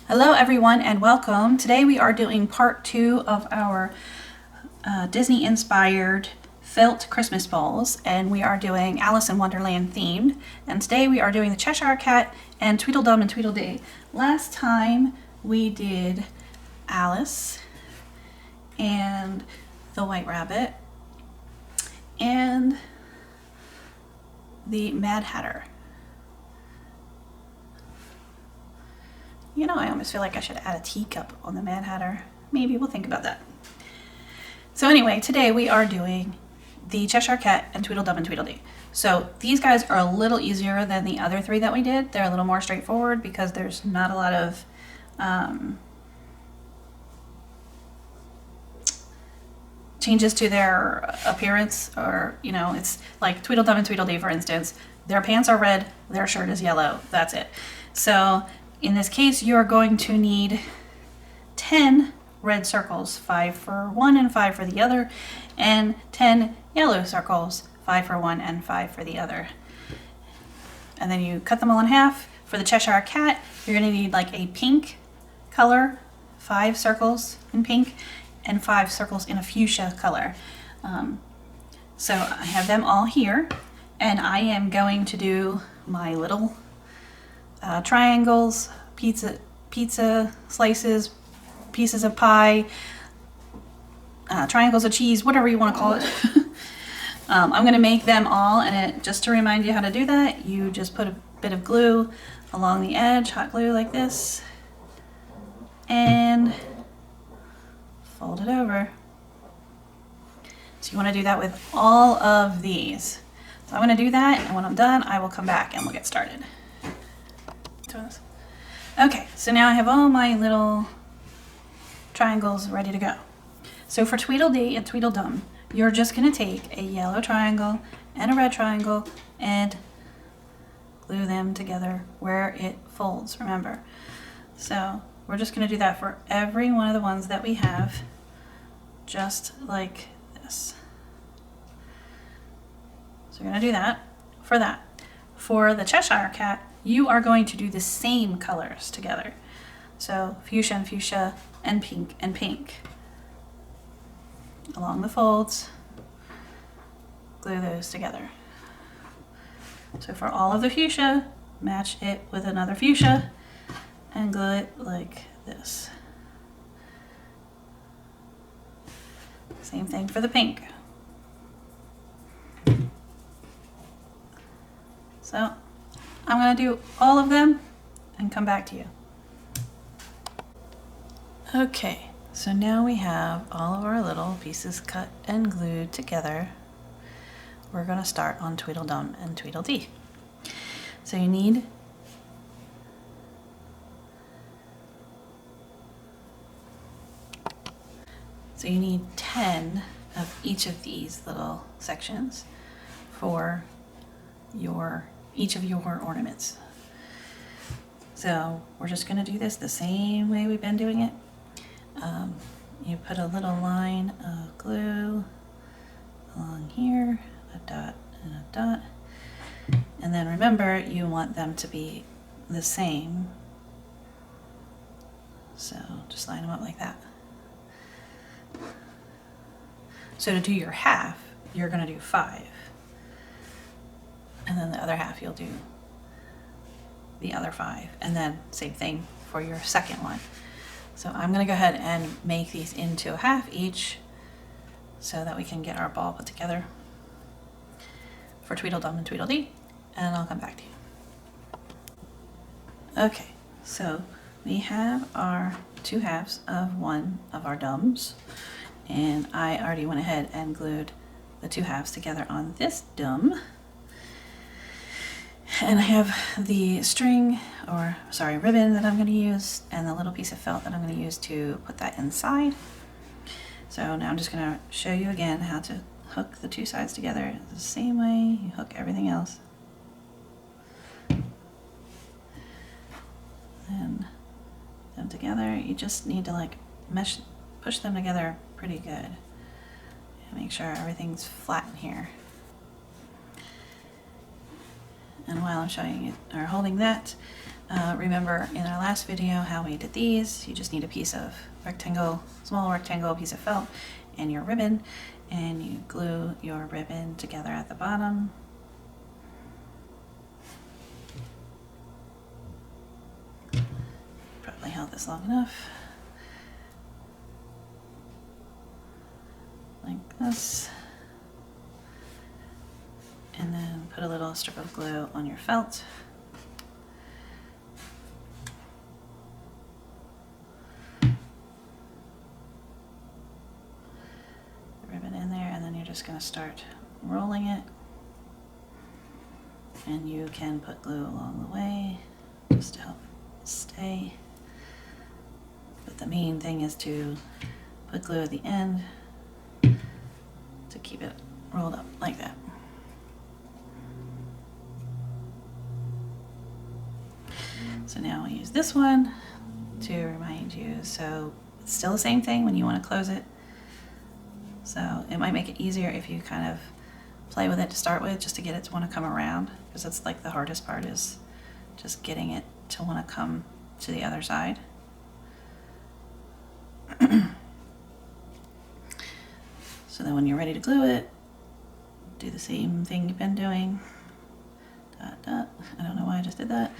Hello everyone and welcome. Today we are doing part 2 of our Disney inspired felt Christmas balls, and we are doing Alice in Wonderland themed, and today we are doing the Cheshire Cat and Tweedledum and Tweedledee. Last time we did Alice and the White Rabbit and the Mad Hatter. You know, I almost feel like I should add a teacup on the Mad Hatter. Maybe we'll think about that. So anyway, today we are doing the Cheshire Cat and Tweedledum and Tweedledee. So these guys are a little easier than the other three that we did. They're a little more straightforward because there's not a lot of changes to their appearance, or, you know, it's like Tweedledum and Tweedledee, for instance. Their pants are red, their shirt is yellow. That's it. So in this case, you're going to need 10 red circles, 5 for one and 5 for the other, and 10 yellow circles, 5 for one and 5 for the other. And then you cut them all in half. For the Cheshire Cat, you're going to need like a pink color, 5 circles in pink, and 5 circles in a fuchsia color. So I have them all here, and I am going to do my little triangles, pizza slices, pieces of pie, triangles of cheese, whatever you want to call it. I'm going to make them all, and just to remind you how to do that, you just put a bit of glue along the edge, hot glue like this, and fold it over. So you want to do that with all of these. So I'm going to do that, and when I'm done, I will come back and we'll get started. Okay, so now I have all my little triangles ready to go. So for Tweedledee and Tweedledum, you're just going to take a yellow triangle and a red triangle and glue them together where it folds, remember. So we're just going to do that for every one of the ones that we have, just like this. So we're going to do that for that. For the Cheshire Cat, you are going to do the same colors together. So fuchsia and fuchsia and pink along the folds. Glue those together. So for all of the fuchsia, match it with another fuchsia and glue it like this. Same thing for the pink. So I'm going to do all of them and come back to you. Okay, so now we have all of our little pieces cut and glued together. We're going to start on Tweedledum and Tweedledee. So you need So you need 10 of each of these little sections for each of your ornaments. So we're just going to do this the same way we've been doing it. You put a little line of glue along here, a dot and a dot, and then remember you want them to be the same. So just line them up like that. So to do your half, you're going to do 5. And then the other half you'll do the other 5. And then same thing for your second one. So I'm going to go ahead and make these into a half each so that we can get our ball put together for Tweedledum and Tweedledee. And I'll come back to you. Okay, so we have our 2 halves of one of our dums. And I already went ahead and glued the 2 halves together on this dum. And I have the string, or sorry, ribbon that I'm going to use, and the little piece of felt that I'm going to use to put that inside. So now I'm just going to show you again how to hook the 2 sides together the same way you hook everything else. And them together, you just need to like push them together pretty good. And make sure everything's flat in here. And while I'm showing it or holding that, remember in our last video how we did these. You just need a piece of rectangle, small rectangle piece of felt and your ribbon, and you glue your ribbon together at the bottom. Probably held this long enough. Like this. And then put a little strip of glue on your felt. Ribbon in there, and then you're just going to start rolling it. And you can put glue along the way just to help it stay. But the main thing is to put glue at the end to keep it rolled up like that. So now we use this one to remind you. So it's still the same thing when you want to close it. So it might make it easier if you kind of play with it to start with, just to get it to want to come around, because it's like the hardest part is just getting it to want to come to the other side. So then when you're ready to glue it, do the same thing you've been doing. Dot, dot. I don't know why I just did that.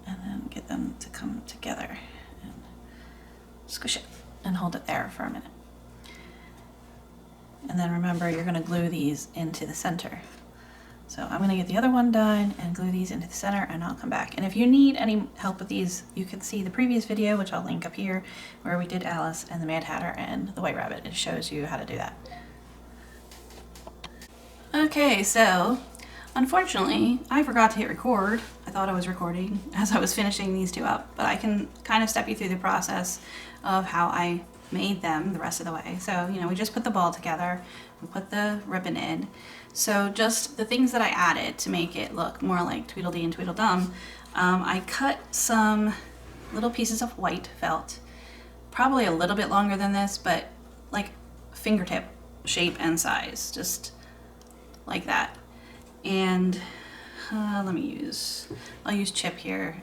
And then get them to come together and squish it and hold it there for a minute. And then remember, you're going to glue these into the center. So I'm going to get the other one done and glue these into the center, and I'll come back. And if you need any help with these, you can see the previous video, which I'll link up here, where we did Alice and the Mad Hatter and the White Rabbit. It shows you how to do that. Okay, so unfortunately, I forgot to hit record. I thought I was recording as I was finishing these two up, but I can kind of step you through the process of how I made them the rest of the way. So, you know, we just put the ball together, we put the ribbon in. So just the things that I added to make it look more like Tweedledee and Tweedledum, I cut some little pieces of white felt, probably a little bit longer than this, but like fingertip shape and size, just like that. And I'll use Chip here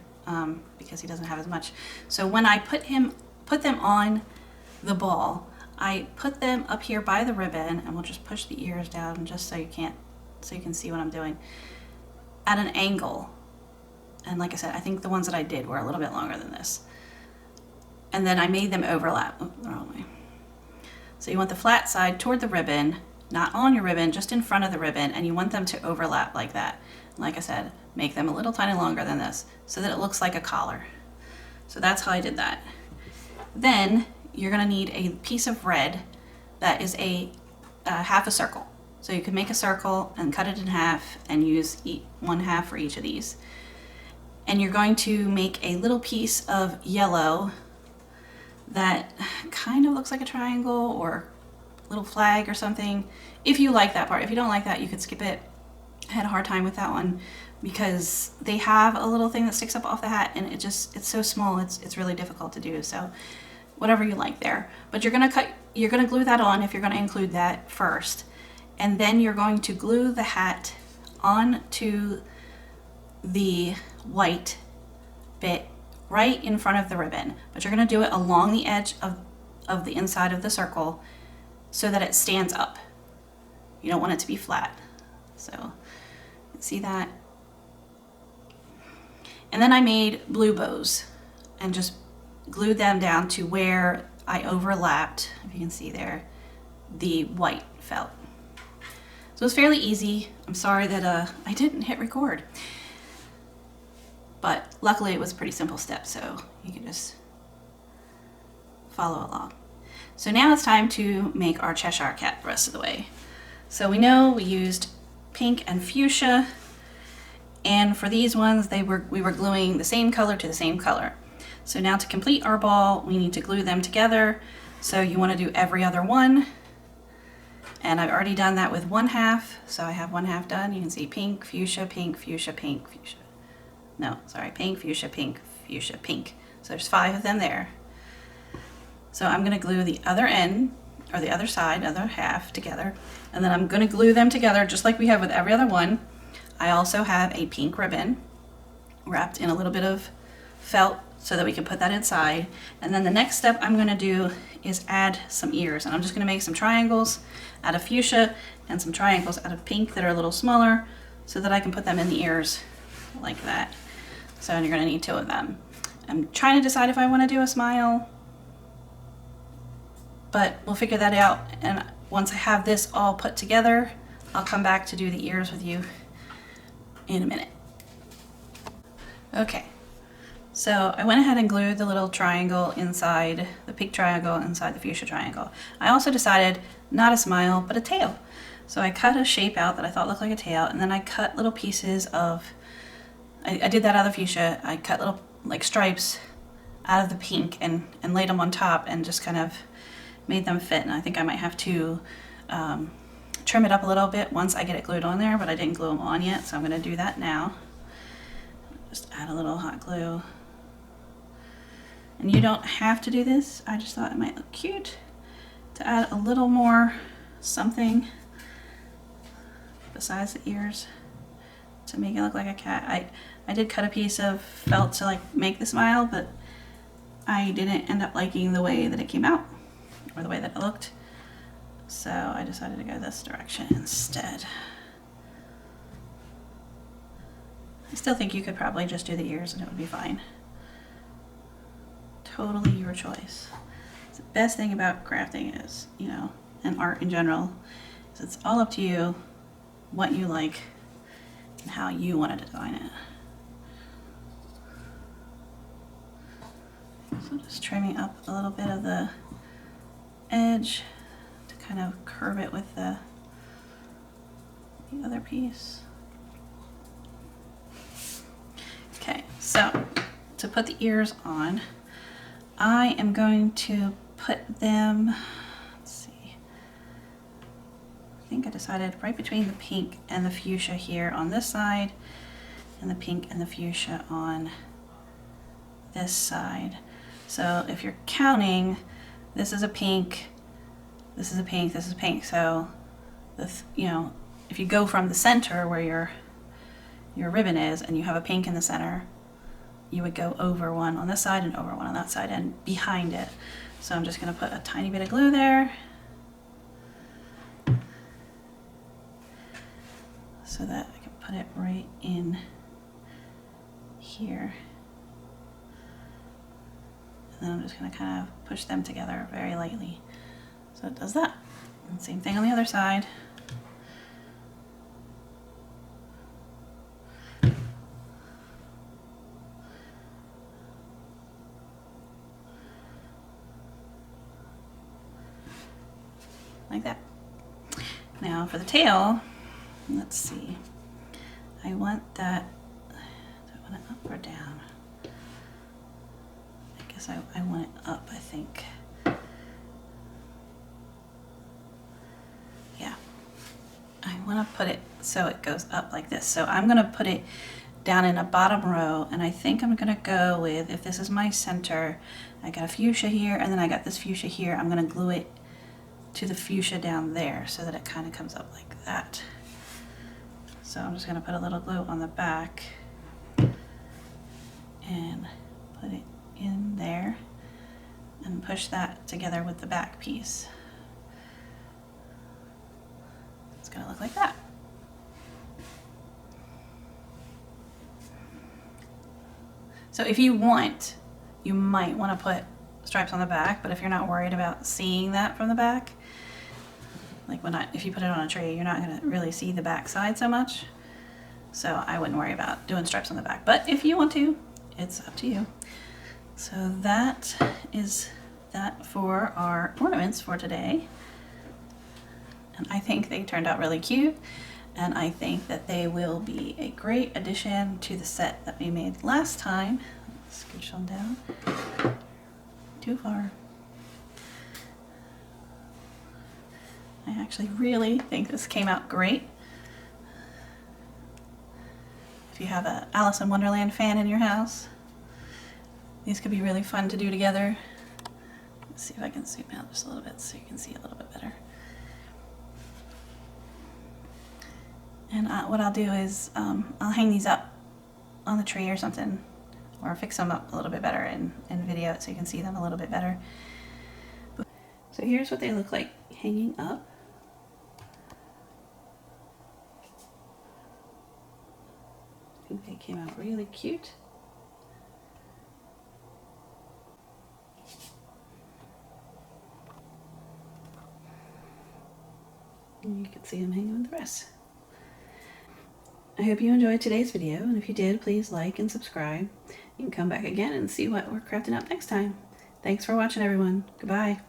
because he doesn't have as much. So when I put them on the ball, I put them up here by the ribbon, and we'll just push the ears down just so you can see what I'm doing, at an angle. And like I said, I think the ones that I did were a little bit longer than this. And then I made them overlap. Oh, the wrong way. So you want the flat side toward the ribbon, not on your ribbon, just in front of the ribbon, and you want them to overlap like that. Like I said, make them a little tiny longer than this so that it looks like a collar. So that's how I did that. Then you're going to need a piece of red that is a half a circle. So you can make a circle and cut it in half and use one half for each of these. And you're going to make a little piece of yellow that kind of looks like a triangle or little flag or something, if you like that part. If you don't like that, you could skip it. I had a hard time with that one because they have a little thing that sticks up off the hat, and it's so small, it's really difficult to do. So whatever you like there. But you're gonna glue that on if you're gonna include that first. And then you're going to glue the hat onto the white bit right in front of the ribbon. But you're gonna do it along the edge of the inside of the circle so that it stands up. You don't want it to be flat. So, see that? And then I made blue bows and just glued them down to where I overlapped, if you can see there, the white felt. So it was fairly easy. I'm sorry that I didn't hit record. But luckily it was a pretty simple step, so you can just follow along. So now it's time to make our Cheshire Cat the rest of the way. So we know we used pink and fuchsia, and for these ones we were gluing the same color to the same color. So now to complete our ball, we need to glue them together. So you want to do every other one. And I've already done that with one half, so I have one half done. You can see pink, fuchsia, pink, fuchsia, pink, fuchsia. No, sorry, pink, fuchsia, pink, fuchsia, pink. So there's 5 of them there. So I'm going to glue the other end, or the other side, other half together, and then I'm going to glue them together just like we have with every other one. I also have a pink ribbon wrapped in a little bit of felt so that we can put that inside. And then the next step I'm going to do is add some ears, and I'm just going to make some triangles out of fuchsia and some triangles out of pink that are a little smaller so that I can put them in the ears like that. So you're going to need 2 of them. I'm trying to decide if I want to do a smile, but we'll figure that out. And once I have this all put together, I'll come back to do the ears with you in a minute. Okay, so I went ahead and glued the little triangle inside, the pink triangle inside the fuchsia triangle. I also decided not a smile, but a tail. So I cut a shape out that I thought looked like a tail, and then I cut little pieces of, I did that out of the fuchsia. I cut little like stripes out of the pink and laid them on top and just kind of made them fit. And I think I might have to trim it up a little bit once I get it glued on there, but I didn't glue them on yet, so I'm going to do that now. Just add a little hot glue. And you don't have to do this. I just thought it might look cute to add a little more something besides the ears to make it look like a cat. I did cut a piece of felt to like make the smile, but I didn't end up liking the way that it came out or the way that it looked. So I decided to go this direction instead. I still think you could probably just do the ears and it would be fine. Totally your choice. The best thing about crafting is, you know, and art in general, is it's all up to you what you like and how you want to design it. So just trimming up a little bit of the edge to kind of curve it with the other piece. Okay, so to put the ears on, I am going to put them, let's see, I think I decided right between the pink and the fuchsia here on this side, and the pink and the fuchsia on this side. So if you're counting, this is a pink, this is a pink, this is pink. So this, you know, if you go from the center where your ribbon is and you have a pink in the center, you would go over one on this side and over one on that side and behind it. So I'm just going to put a tiny bit of glue there so that I can put it right in here. And then I'm just going to kind of push them together very lightly. So it does that. And same thing on the other side. Like that. Now for the tail, let's see. I want that, do I want it up or down? I guess I want it up, I think. Yeah. I want to put it so it goes up like this. So I'm going to put it down in a bottom row, and I think I'm going to go with, if this is my center, I got a fuchsia here, and then I got this fuchsia here. I'm going to glue it to the fuchsia down there so that it kind of comes up like that. So I'm just going to put a little glue on the back and put it in there and push that together with the back piece. It's going to look like that. So if you want, you might want to put stripes on the back, but if you're not worried about seeing that from the back, like if you put it on a tree, you're not going to really see the back side so much. So I wouldn't worry about doing stripes on the back, but if you want to, it's up to you. So that is that for our ornaments for today. And I think they turned out really cute, and I think that they will be a great addition to the set that we made last time. Let's scooch them down. Too far. I actually really think this came out great. If you have a Alice in Wonderland fan in your house, these could be really fun to do together. Let's see if I can zoom out just a little bit so you can see a little bit better. And what I'll do is I'll hang these up on the tree or something, or fix them up a little bit better and video it so you can see them a little bit better. So here's what they look like hanging up. I think they came out really cute. And you can see them hanging with the rest. I hope you enjoyed today's video, and if you did, please like and subscribe. You can come back again and see what we're crafting up next time. Thanks for watching, everyone. Goodbye.